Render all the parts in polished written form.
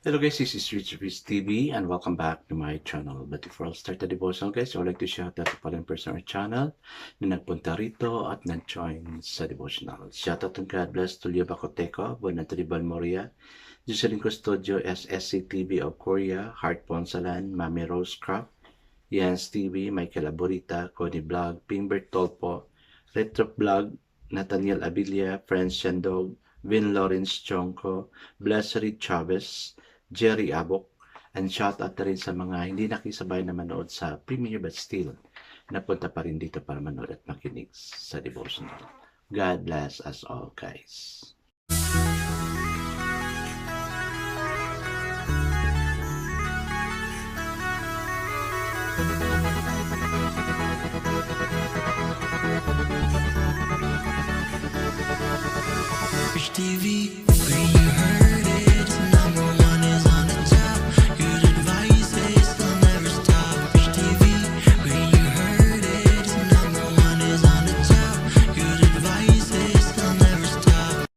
Hello guys, this is Richard TV and welcome back to my channel. But before I start the devotional guys, I would like to shout out to pala person our channel na nagpunta rito at nag-join sa devotional. Shout out to God bless to Leo Bacoteco, Bonatariban Moria, Jocelyn Custodio, SSC TV of Korea, Heart Ponsalan, Mami Rose Craft, Jans TV, Michael Aborita, Connie Vlog, Pimbert Tolpo, Retro Vlog, Nathaniel Abilia, Friends Shandog, Vin Lawrence Chonko, Blessery Chavez, Jerry Abok, and shout out na rin sa mga hindi nakisabay na manood sa premiere but still napunta pa rin dito para manood at makinig sa devotional. God bless us all, guys. Rich TV, where you heard it, number one is on the top. Good advice is will never stop. Rich TV, where you heard it, number one is on the top. Good advice is will never stop.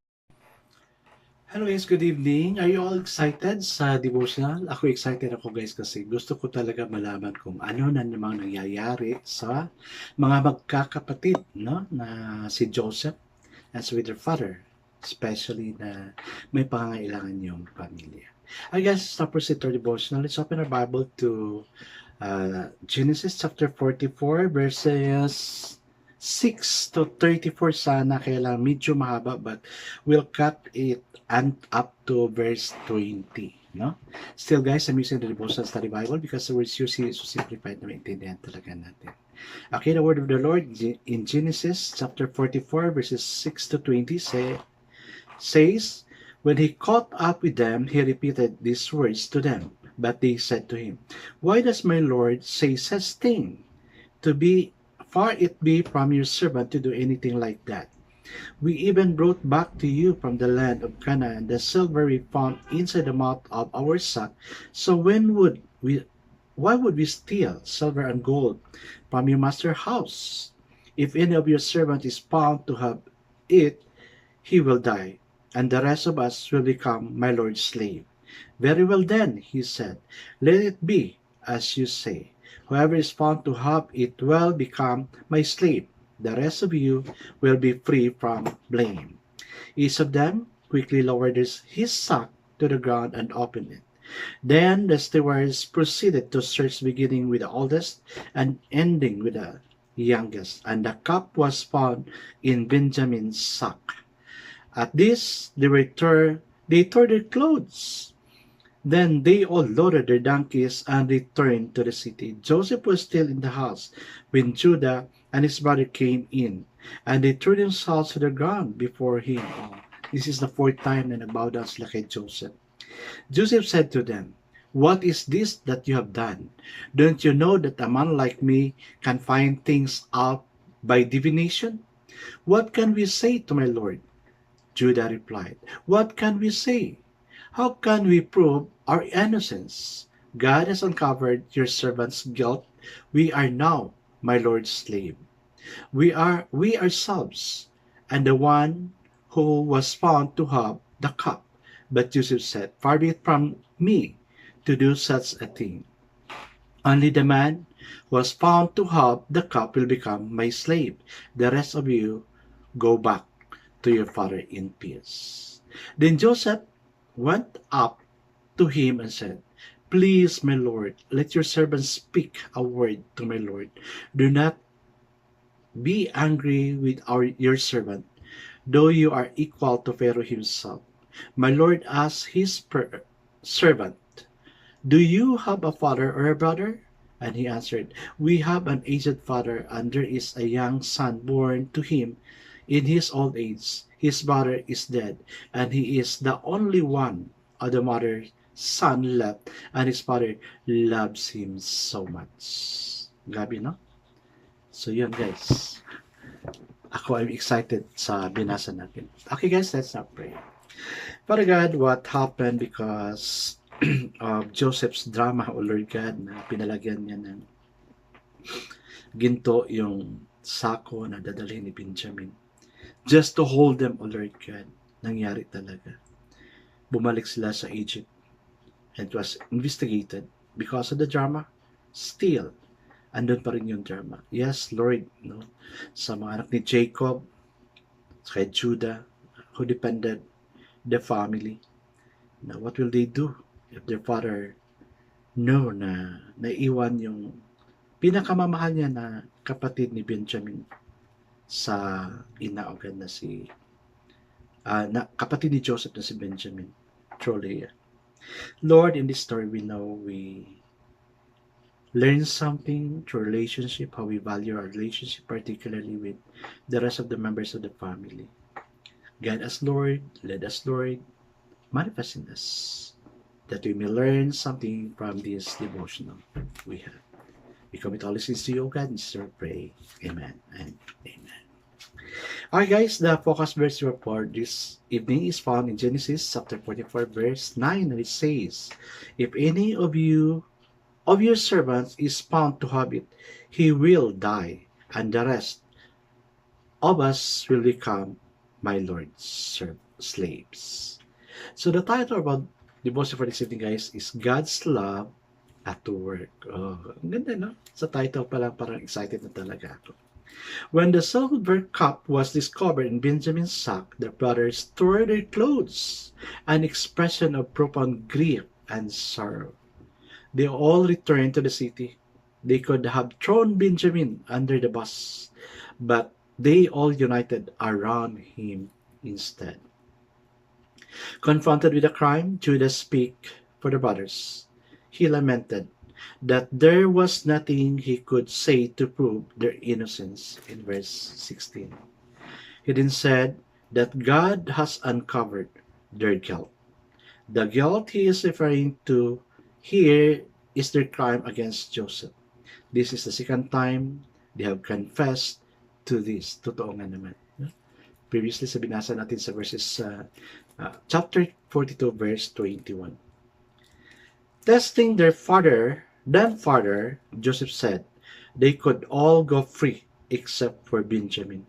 Hello guys, good evening. Are you all excited sa devotional? Ako excited ako guys kasi gusto ko talaga malaman kung ano na namang nangyayari sa mga magkakapatid, no? Na si Joseph as with their father, especially na may pangangailangan yung pamilya. I guess stop for our devotional. Let's open our Bible to Genesis chapter 44 verses 6 to 34 sana, kaya lang medyo mahaba but we'll cut it and up to verse 20, no? Still guys, I'm using the devotional study Bible because the words usually so simplified na maintindihan talaga natin. Okay, the word of the Lord in Genesis chapter 44 verses 6 to 20 says, when he caught up with them, he repeated these words to them. But they said to him, why does my Lord say such thing? To be far it be from your servant to do anything like that. We even brought back to you from the land of Canaan the silver we found inside the mouth of our sack. So why would we steal silver and gold from your master's house? If any of your servant is found to have it, he will die, and the rest of us will become my Lord's slave. Very well then, he said, let it be as you say. Whoever is found to have it will become my slave. The rest of you will be free from blame. Each of them quickly lowered his sack to the ground and opened it. Then the stewards proceeded to search, beginning with the oldest and ending with the youngest, and the cup was found in Benjamin's sack. At this, they tore their clothes. Then they all loaded their donkeys and returned to the city. Joseph was still in the house when Judah and his brother came in, and they threw themselves to the ground before him. Oh, this is the fourth time na nagbow down sila kay Joseph. Joseph said to them, what is this that you have done? Don't you know that a man like me can find things out by divination? What can we say to my Lord? Judah replied, what can we say? How can we prove our innocence? God has uncovered your servant's guilt. We are now my Lord's slave. We ourselves, and the one who was found to have the cup. But Joseph said, far be it from me to do such a thing. Only the man who was found to have the cup will become my slave. The rest of you go back to your father in peace. Then Joseph went up to him and said, please, my Lord, let your servant speak a word to my Lord. Do not be angry with your servant, though you are equal to Pharaoh himself. My Lord asked his servant, do you have a father or a brother? And he answered, we have an aged father, and there is a young son born to him in his old age. His brother is dead, and he is the only one of the mother's son left, and his father loves him so much. Grabe, no? So yun guys. Ako I'm excited sa binasa natin. Okay guys, let's now pray. Father God, what happened because of Joseph's drama, O Lord God, na pinalagyan niya ng ginto yung sako na dadalhin ni Benjamin. Just to hold them, O Lord God, nangyari talaga. Bumalik sila sa Egypt. and it was investigated because of the drama. Still, andun pa rin yung drama. Yes, Lord, no? Sa mga anak ni Jacob, kay Judah, who depended the family. Now, what will they do if their father know na naiwan yung pinakamamahal niya na kapatid ni Benjamin sa inaogad na si kapatid ni Joseph na si Benjamin, through Leah. Lord, in this story we know we learn something through relationship, how we value our relationship, particularly with the rest of the members of the family. Guide us, Lord, lead us, Lord, manifest in us, that we may learn something from this devotional we have. We commit all these things to you, O God, and so pray. Amen and amen. Alright guys, the focus verse for this evening is found in Genesis chapter 44 verse 9, and it says, if any of your servants is found to have it, he will die, and the rest of us will become my Lord's slaves. So the title about devotion for this evening, guys, is God's Love at Work. Oh, ang ganda, no? Sa title pa lang, parang excited na talaga ako. When the silver cup was discovered in Benjamin's sack, the brothers tore their clothes, an expression of profound grief and sorrow. They all returned to the city. They could have thrown Benjamin under the bus, but they all united around him instead. Confronted with a crime, Judah spoke for the brothers. He lamented that there was nothing he could say to prove their innocence in verse 16. He then said that God has uncovered their guilt. The guilt he is referring to here is their crime against Joseph. This is the second time they have confessed to this. Totoo nga naman. Previously, sa binasa natin sa verses chapter 42, verse 21. Testing their father, Joseph said, they could all go free except for Benjamin.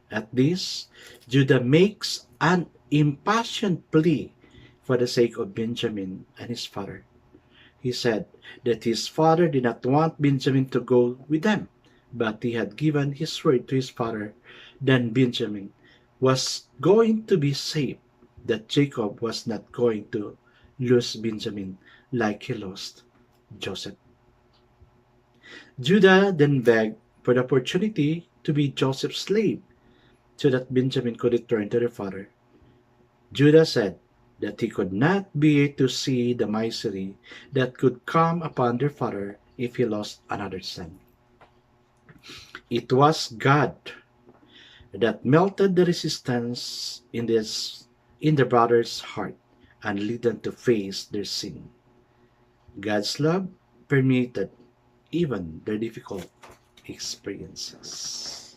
At this, Judah makes an impassioned plea for the sake of Benjamin and his father. He said that his father did not want Benjamin to go with them, but he had given his word to his father that Benjamin was going to be saved, that Jacob was not going to lose Benjamin like he lost Joseph. Judah then begged for the opportunity to be Joseph's slave so that Benjamin could return to their father. Judah said that he could not bear to see the misery that could come upon their father if he lost another son. It was God that melted the resistance in the brothers' heart and led them to face their sin. God's love permitted even their difficult experiences.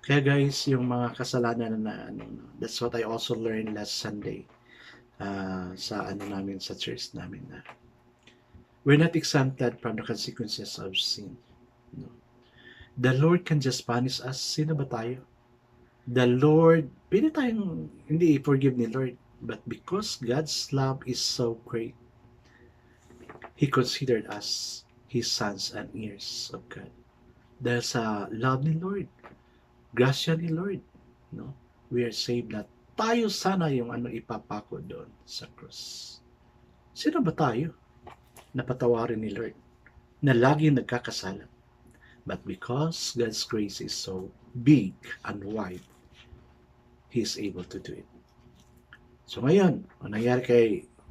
Kaya guys, yung mga kasalanan na that's what I also learned last Sunday sa namin sa church namin na we're not exempted from the consequences of sin. No. The Lord can just punish us. Sino ba tayo? The Lord, pwede tayong hindi i-forgive ni Lord, but because God's love is so great, He considered us His sons and heirs of God. Dahil sa love ni Lord, grasya ni Lord, no? We are saved na tayo sana yung ipapako doon sa cross. Sino ba tayo? Napatawarin ni Lord na laging nagkakasala. But because God's grace is so big and wide, He is able to do it. So ngayon, ang nangyari kay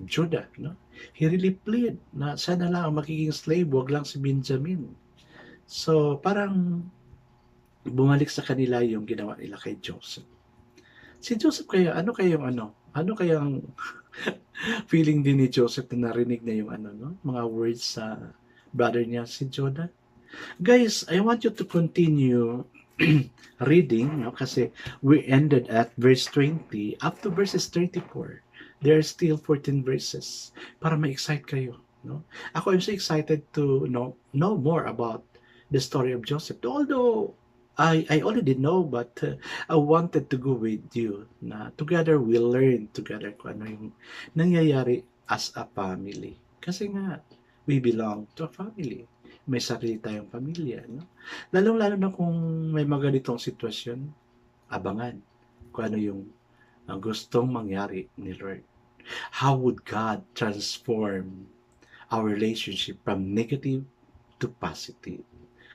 Judah, no? He really plead na sana lang ang magiging slave, wag lang si Benjamin. So parang bumalik sa kanila yung ginawa nila kay Joseph. Si Joseph kaya, ano kayang feeling din ni Joseph na narinig na yung mga words sa brother niya si Judah? Guys, I want you to continue reading, no? Kasi we ended at verse 20 up to verses 34. There are still 14 verses para ma-excite kayo, no? Ako, I'm so excited to know more about the story of Joseph. Although I already know, but I wanted to go with you na together we'll learn together kung ano yung nangyayari as a family. Kasi nga, we belong to a family. May sarili tayong pamilya, no? Lalong-lalo na kung may mga ganitong sitwasyon, abangan kung ano yung ang gustong mangyari ni Lord. How would God transform our relationship from negative to positive?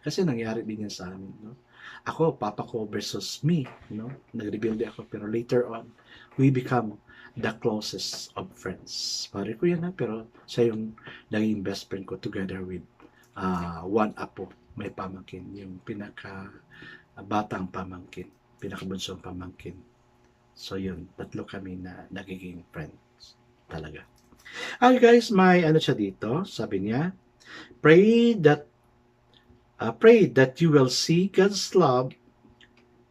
Kasi nangyari din yan sa amin, no? Ako, papa ko versus me, no? Nag-rebelde ako, pero later on, we become the closest of friends. Pare ko yan ha, pero siya yung naging best friend ko together with one apo, may pamangkin, yung pinaka batang pamangkin, pinakabunsong pamangkin. So yun, tatlo kami na nagiging friends talaga. Okay guys, may ano siya dito, sabi niya, pray that you will see God's love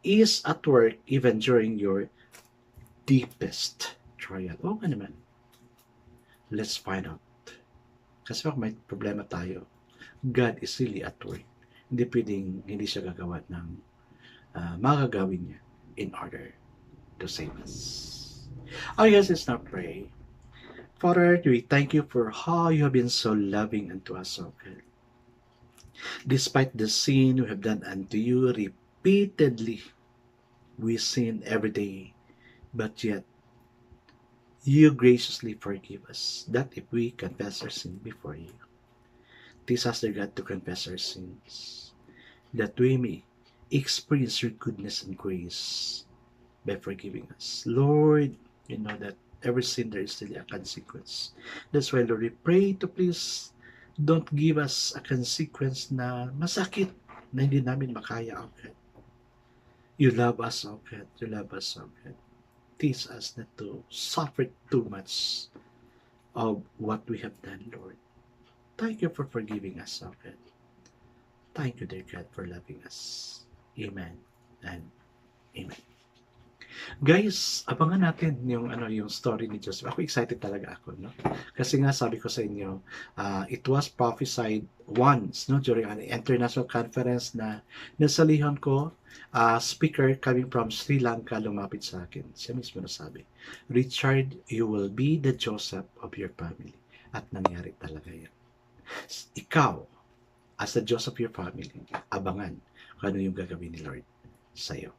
is at work even during your deepest trial. Oo nga naman. Let's find out. Kasi pag may problema tayo, God is really at work. Hindi pwedeng hindi siya gagawa ng magagawin niya in order to save us. Oh yes, let's now pray. Father, we thank you for how you have been so loving unto us, O God. Despite the sin we have done unto you repeatedly, we sin every day, but yet you graciously forgive us, that if we confess our sin before you. Teach us, dear God, to confess our sins, that we may experience your goodness and grace by forgiving us. Lord, you know that every sin there is still a consequence. That's why, Lord, we pray to please don't give us a consequence na masakit na hindi namin makaya, O God. You love us, O God. You love us, O God. Teach us not to suffer too much of what we have done, Lord. Thank you for forgiving us, O God. Thank you, dear God, for loving us. Amen and amen. Guys, abangan natin yung story ni Joseph. Ako excited talaga ako, no? Kasi nga sabi ko sa inyo, it was prophesied once, no, during an international conference na nasalihan ko, speaker coming from Sri Lanka lumapit sa akin. Siya mismo nasabi, Richard, you will be the Joseph of your family. At nangyari talaga yan. Ikaw, as the Joseph of your family, abangan kung ano yung gagawin ni Lord sa'yo.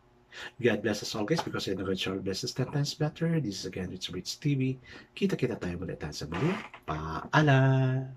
God bless us all guys, because I know God shall bless us 10 times better. This is again Rich TV. Kita-kita tayo muli tayo sa muli. Paalam!